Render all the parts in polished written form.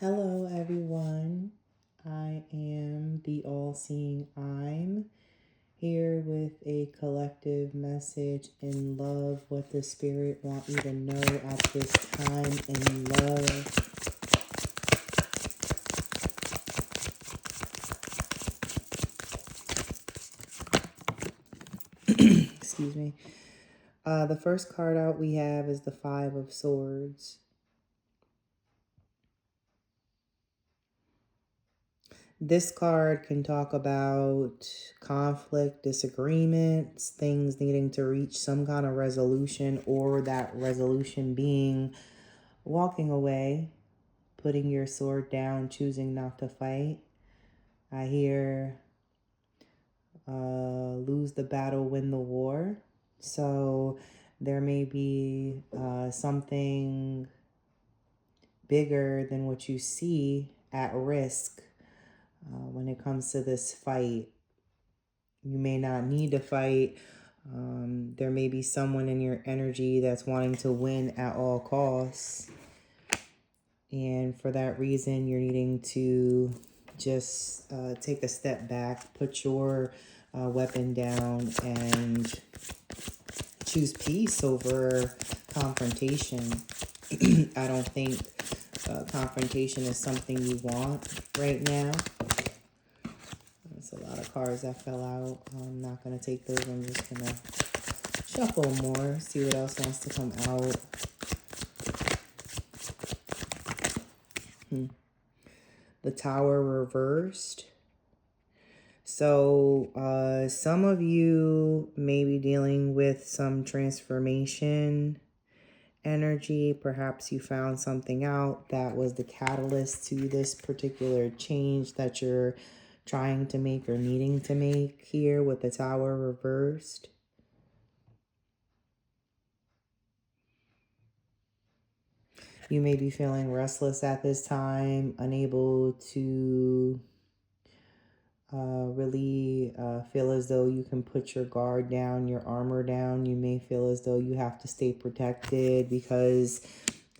Hello, everyone. I am the All Seeing I'm here with a collective message in love, what the Spirit want you to know at this time in love. Excuse me. The first card out we have is the Five of Swords. This card can talk about conflict, disagreements, things needing to reach some kind of resolution, or that resolution being walking away, putting your sword down, choosing not to fight. I hear lose the battle, win the war. So there may be something bigger than what you see at risk when it comes to this fight. You may not need to fight. There may be someone in your energy that's wanting to win at all costs. And for that reason, you're needing to just take a step back, put your weapon down, and choose peace over confrontation. I don't think confrontation is something you want right now. There's a lot of cards that fell out. I'm not going to take those. I'm just going to shuffle more, see what else wants to come out. The Tower reversed. So some of you may be dealing with some transformation energy. Perhaps you found something out that was the catalyst to this particular change that you're trying to make or needing to make here with the Tower reversed. You may be feeling restless at this time, unable to really feel as though you can put your guard down, your armor down. You may feel as though you have to stay protected because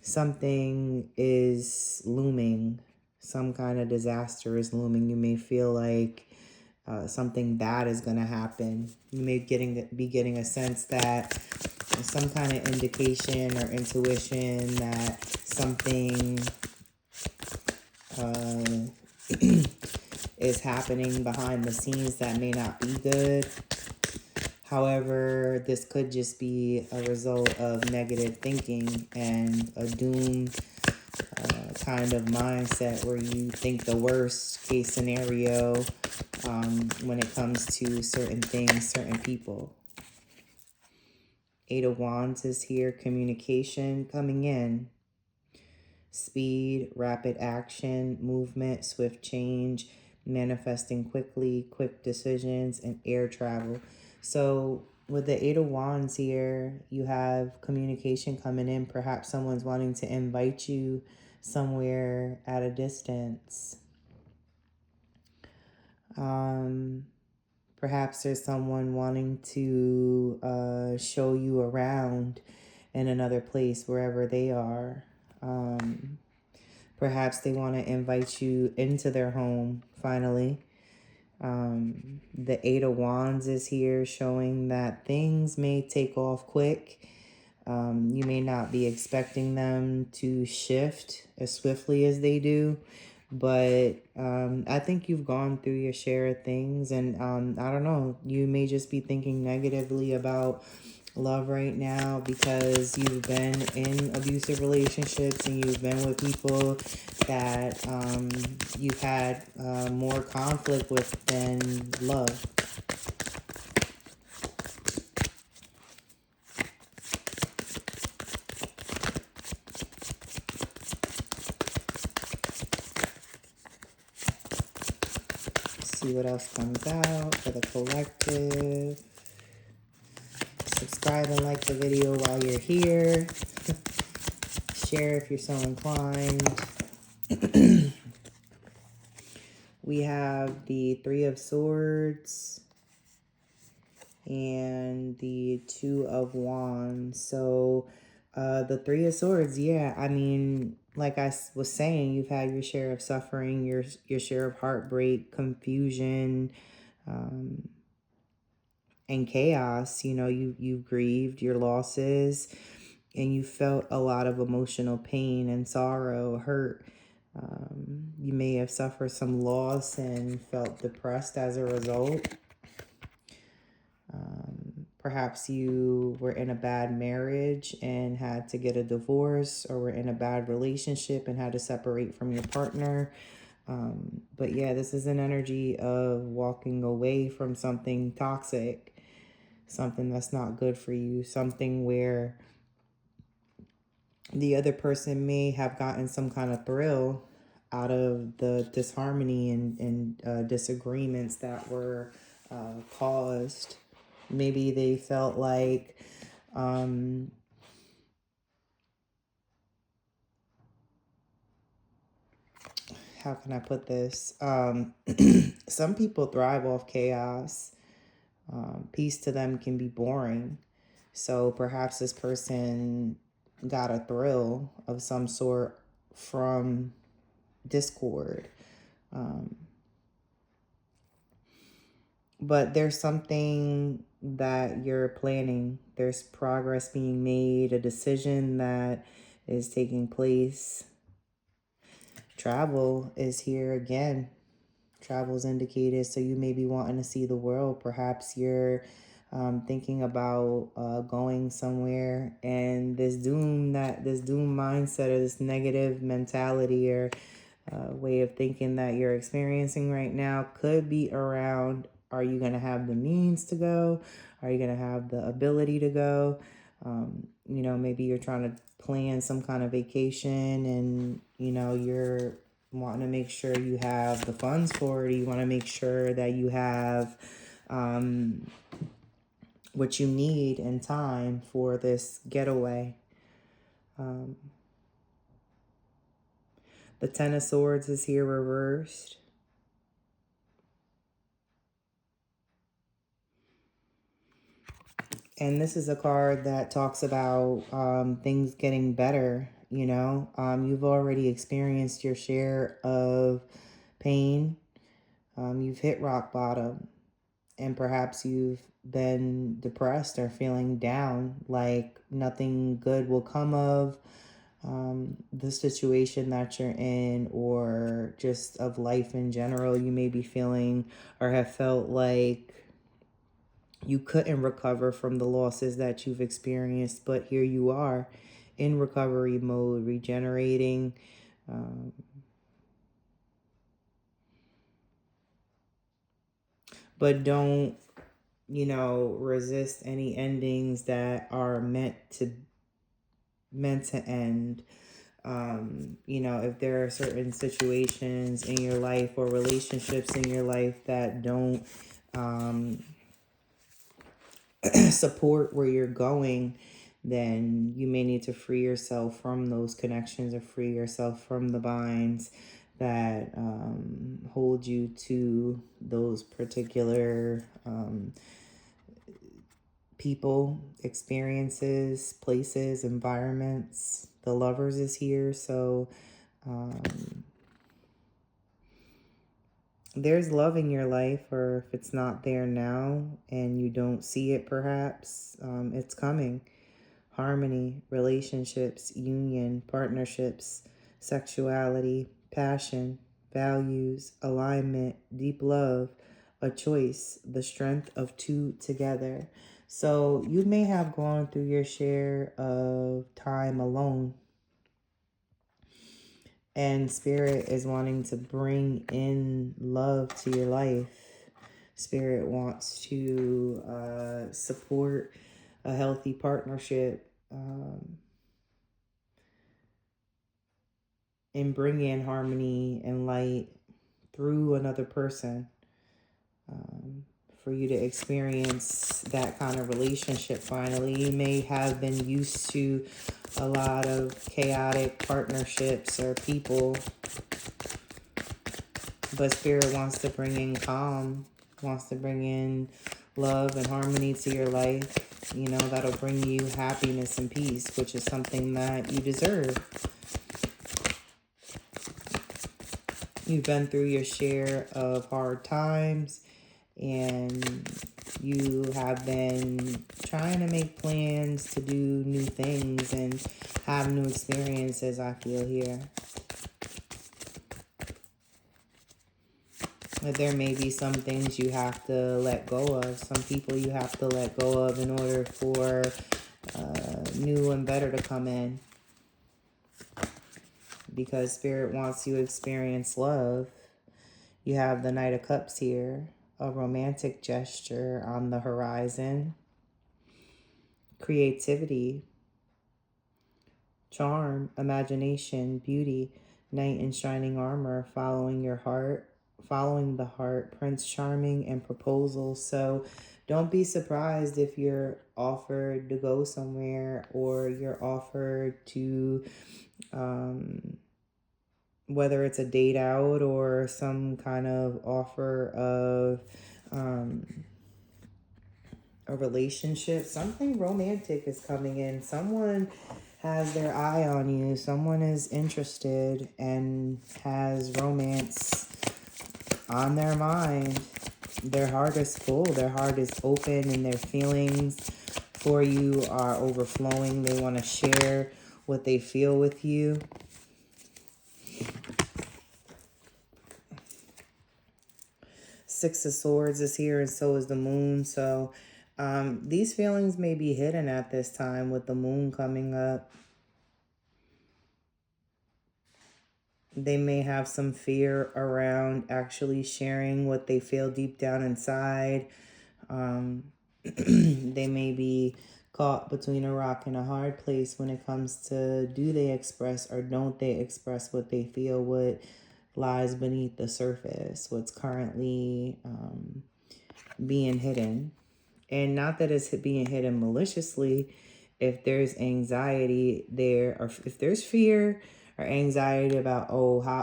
something is looming. Some kind of disaster is looming. You may feel like something bad is going to happen. You may be getting a sense that some kind of indication or intuition that something is happening behind the scenes that may not be good. However, this could just be a result of negative thinking and a doom kind of mindset where you think the worst case scenario when it comes to certain things, certain people. Eight of Wands is here, communication coming in. Speed, rapid action, movement, swift change, manifesting quickly, quick decisions, and air travel. So with the Eight of Wands here, you have communication coming in. Perhaps someone's wanting to invite you somewhere at a distance. Perhaps there's someone wanting to show you around in another place, wherever they are. Perhaps they want to invite you into their home, finally. The Eight of Wands is here, showing that things may take off quick. You may not be expecting them to shift as swiftly as they do. But I think you've gone through your share of things. And I don't know, you may just be thinking negatively about love right now because you've been in abusive relationships and you've been with people that you've had more conflict with than love. See what else comes out for the collective. Subscribe and like the video while you're here. Share if you're so inclined. We have the Three of Swords and the Two of Wands. So the Three of Swords, yeah, I mean, like I was saying, you've had your share of suffering, your share of heartbreak, confusion, um, and chaos. You know, you grieved your losses, and you felt a lot of emotional pain and sorrow, hurt. You may have suffered some loss and felt depressed as a result. Perhaps you were in a bad marriage and had to get a divorce, or were in a bad relationship and had to separate from your partner. But yeah, this is an energy of walking away from something toxic, something that's not good for you, something where the other person may have gotten some kind of thrill out of the disharmony and disagreements that were caused. Maybe they felt like how can I put this? Some people thrive off chaos. Peace to them can be boring. So perhaps this person got a thrill of some sort from discord. But there's something that you're planning. There's progress being made, a decision that is taking place. Travel is here again. Travel is indicated, so you may be wanting to see the world. Perhaps you're thinking about going somewhere, and this doom mindset, or this negative mentality, or way of thinking that you're experiencing right now could be around, are you going to have the means to go? Are you going to have the ability to go? Maybe you're trying to plan some kind of vacation, and, you're wanting to make sure you have the funds for it. You want to make sure that you have what you need in time for this getaway. The Ten of Swords is here reversed. And this is a card that talks about things getting better. You've already experienced your share of pain. You've hit rock bottom, and perhaps you've been depressed or feeling down, like nothing good will come of the situation that you're in, or just of life in general. You may be feeling or have felt like you couldn't recover from the losses that you've experienced, but here you are in recovery mode, regenerating. But don't, resist any endings that are meant to end. If there are certain situations in your life or relationships in your life that don't support where you're going, then you may need to free yourself from those connections, or free yourself from the binds that hold you to those particular people, experiences, places, environments. The Lovers is here, so there's love in your life, or if it's not there now and you don't see it, perhaps it's coming. Harmony, relationships, union, partnerships, sexuality, passion, values, alignment, deep love, a choice, the strength of two together. So you may have gone through your share of time alone, and Spirit is wanting to bring in love to your life. Spirit wants to support a healthy partnership, and bring in harmony and light through another person, for you to experience that kind of relationship finally. You may have been used to a lot of chaotic partnerships or people, but Spirit wants to bring in calm, wants to bring in love and harmony to your life. That'll bring you happiness and peace, which is something that you deserve. You've been through your share of hard times, and you have been trying to make plans to do new things and have new experiences, I feel here. But there may be some things you have to let go of. Some people you have to let go of in order for new and better to come in. Because Spirit wants you to experience love. You have the Knight of Cups here, a romantic gesture on the horizon, creativity, charm, imagination, beauty, knight in shining armor, following your heart, following the heart, Prince Charming, and proposal. So don't be surprised if you're offered to go somewhere, or you're offered to whether it's a date out or some kind of offer of a relationship. Something romantic is coming in. Someone has their eye on you. Someone is interested and has romance on their mind. Their heart is full. Their heart is open, and their feelings for you are overflowing. They want to share what they feel with you. Six of Swords is here, and so is the moon. So these feelings may be hidden at this time with the moon coming up. They may have some fear around actually sharing what they feel deep down inside. They may be caught between a rock and a hard place when it comes to, do they express or don't they express what they feel, what lies beneath the surface, what's currently being hidden. And not that it's being hidden maliciously. If there's anxiety there, or if there's fear or anxiety about,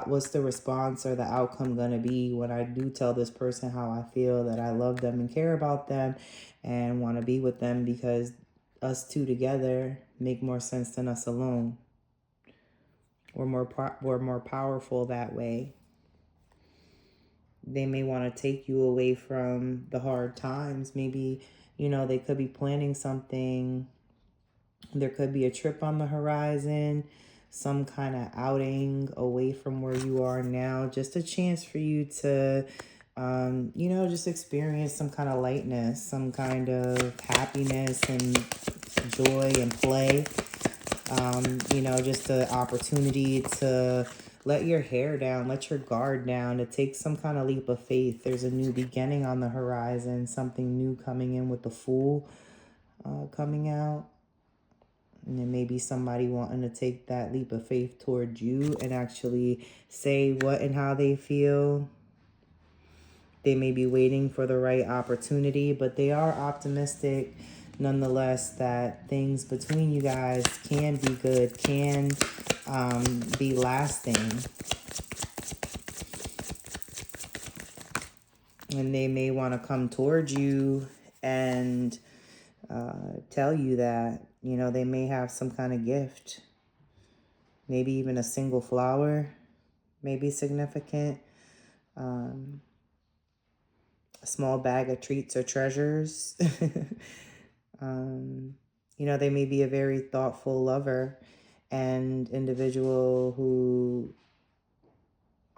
what's the response or the outcome going to be when I do tell this person how I feel, that I love them and care about them and want to be with them, because us two together make more sense than us alone. We're more powerful that way. They may want to take you away from the hard times. Maybe, they could be planning something. There could be a trip on the horizon, some kind of outing away from where you are now. Just a chance for you to, just experience some kind of lightness, some kind of happiness and joy and play. Just an opportunity to let your hair down, let your guard down, to take some kind of leap of faith. There's a new beginning on the horizon, something new coming in with the Fool coming out. And there may be somebody wanting to take that leap of faith towards you and actually say what and how they feel. They may be waiting for the right opportunity, but they are optimistic nonetheless that things between you guys can be good, can be lasting. And they may want to come towards you and tell you that, they may have some kind of gift. Maybe even a single flower may be significant. A small bag of treats or treasures. They may be a very thoughtful lover and individual who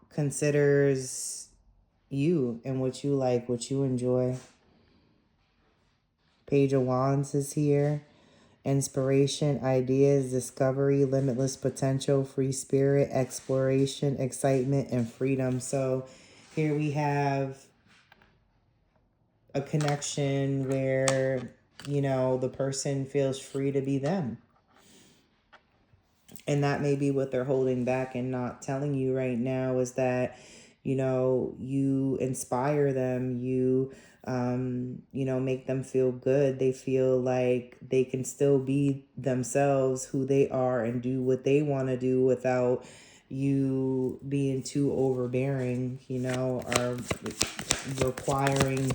considers you and what you like, what you enjoy. Page of Wands is here. Inspiration, ideas, discovery, limitless potential, free spirit, exploration, excitement, and freedom. So here we have a connection where, the person feels free to be them. And that may be what they're holding back and not telling you right now, is that, you inspire them, you make them feel good. They feel like they can still be themselves, who they are, and do what they want to do without you being too overbearing, or requiring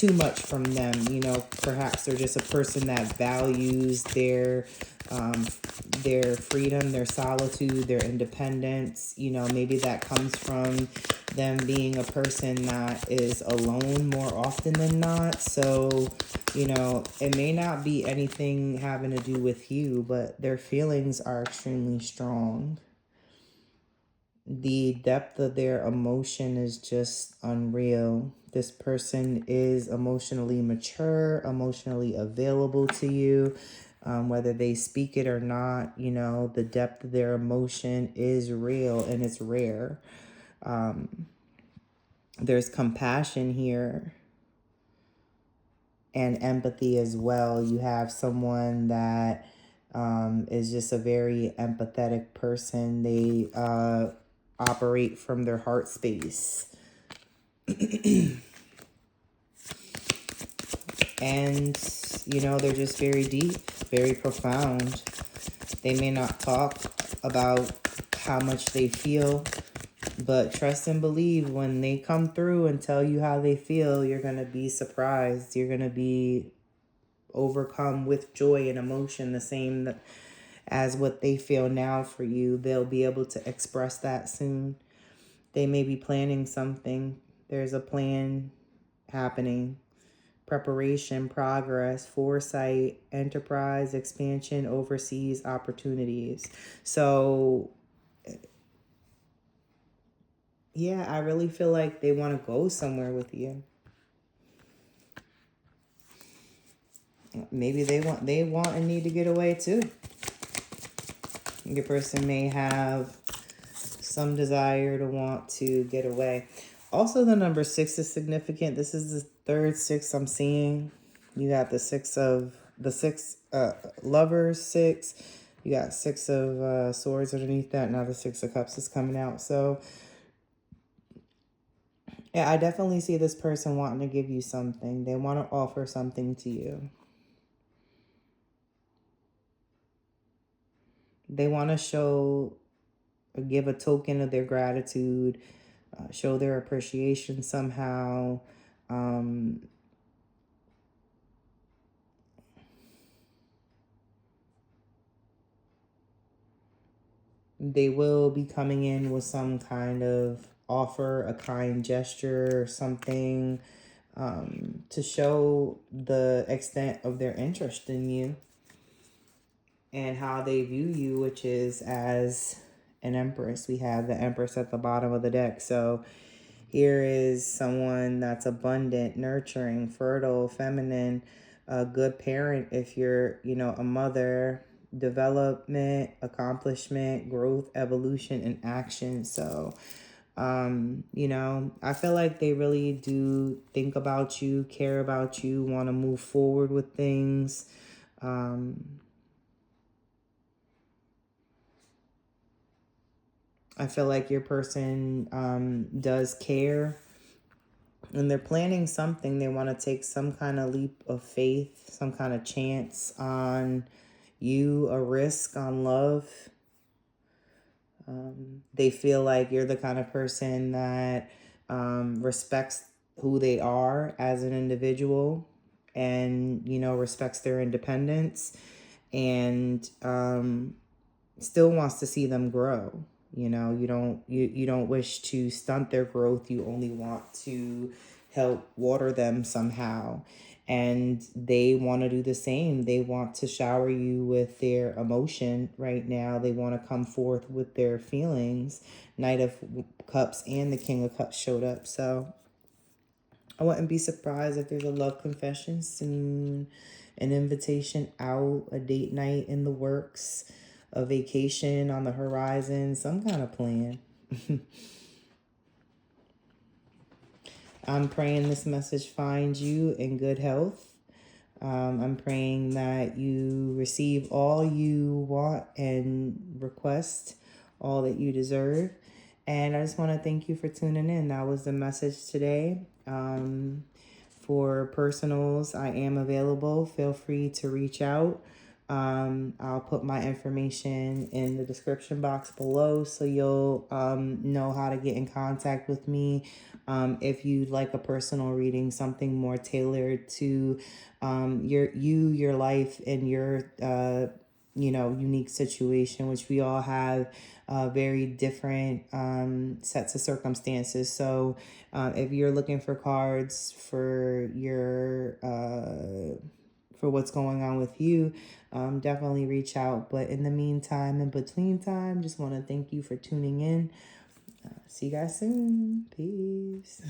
too much from them. You know, perhaps they're just a person that values their freedom, their solitude, their independence. You know, maybe that comes from them being a person that is alone more often than not. So, you know, it may not be anything having to do with you, but their feelings are extremely strong. The depth of their emotion is just unreal. This person is emotionally mature, emotionally available to you, whether they speak it or not. You know, the depth of their emotion is real and it's rare. There's compassion here and empathy as well. You have someone that is just a very empathetic person. They operate from their heart space. And, you know, they're just very deep, very profound. They may not talk about how much they feel, but trust and believe when they come through and tell you how they feel, you're going to be surprised. You're going to be overcome with joy and emotion, the same as what they feel now for you. They'll be able to express that soon. They may be planning something. There's a plan happening. Preparation, progress, foresight, enterprise, expansion, overseas opportunities. So, yeah, I really feel like they want to go somewhere with you. Maybe they want and need to get away too. Your person may have some desire to want to get away. Also, the number 6 is significant. This is the third 6 I'm seeing. You got the 6 lovers 6. You got 6 of swords underneath that. Now the 6 of cups is coming out. So, yeah, I definitely see this person wanting to give you something. They want to offer something to you. They want to show or give a token of their gratitude, show their appreciation somehow. They will be coming in with some kind of offer, a kind gesture, or something to show the extent of their interest in you and how they view you, which is as an empress. We have the empress at the bottom of the deck. So here is someone that's abundant, nurturing, fertile, feminine, a good parent if you're, you know, a mother, development, accomplishment, growth, evolution, and action. So, you know, I feel like they really do think about you, care about you, want to move forward with things. I feel like your person does care. And they're planning something. They want to take some kind of leap of faith, some kind of chance on you, a risk on love. They feel like you're the kind of person that respects who they are as an individual and, you know, respects their independence and still wants to see them grow. You know, you don't wish to stunt their growth. You only want to help water them somehow. And they want to do the same. They want to shower you with their emotion right now. They want to come forth with their feelings. Knight of Cups and the King of Cups showed up. So I wouldn't be surprised if there's a love confession soon, an invitation out, a date night in the works, a vacation on the horizon, some kind of plan. I'm praying this message finds you in good health. I'm praying that you receive all you want and request all that you deserve. And I just want to thank you for tuning in. That was the message today. For personals, I am available. Feel free to reach out. I'll put my information in the description box below so you'll know how to get in contact with me. If you'd like a personal reading, something more tailored to your life, and your unique situation, which we all have very different sets of circumstances. So if you're looking for cards for your for what's going on with you, definitely reach out. But in the meantime, in between time, just want to thank you for tuning in. See you guys soon. Peace.